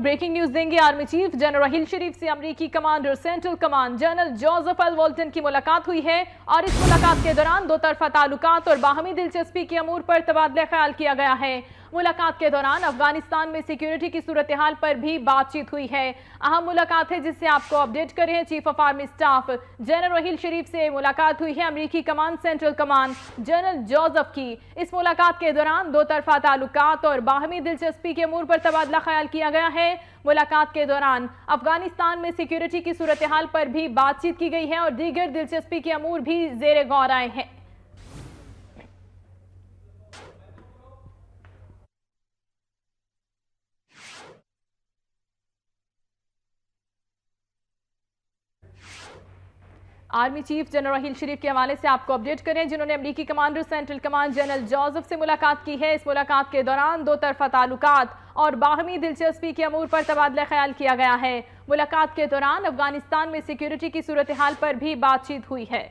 Breaking news देंगे। Army chief general Raheel Sharif से अमरीकी commander central command general Joseph L वॉल्टन की मुलाकात हुई है और इस मुलाकात के दौरान दो तरफा ताल्लुकात और बाहमी दिलचस्पी के अमूर पर तबादला ख्याल किया गया है। मुलाकात के दौरान अफगानिस्तान में सिक्योरिटी की सूरत हाल पर भी बातचीत हुई है। अहम मुलाकात है जिससे आपको अपडेट कर रहे हैं। Chief of army staff general Raheel Sharif से मुलाकात हुई है अमरीकी कमान सेंट्रल कमान जनरल जोसेफ की। इस मुलाकात के दौरान दो तरफा ताल्लुकात और बाहमी दिलचस्पी के अमूर पर तबादला ख्याल किया गया है। मुलाकात के दौरान अफगानिस्तान में सिक्योरिटी की सूरत हाल पर भी बातचीत की गई है और दीगर दिलचस्पी के अमूर भी जेर गौर आए हैं। आर्मी चीफ जनरल राहील शरीफ के हवाले से आपको अपडेट करें, जिन्होंने अमरीकी commander central command general Joseph से मुलाकात की है। इस मुलाकात के दौरान दो तरफा ताल्लुकात और बाहमी दिलचस्पी के अमूर पर तबादला ख्याल किया गया है। मुलाकात के दौरान अफगानिस्तान में सिक्योरिटी की सूरत हाल पर भी बातचीत हुई है।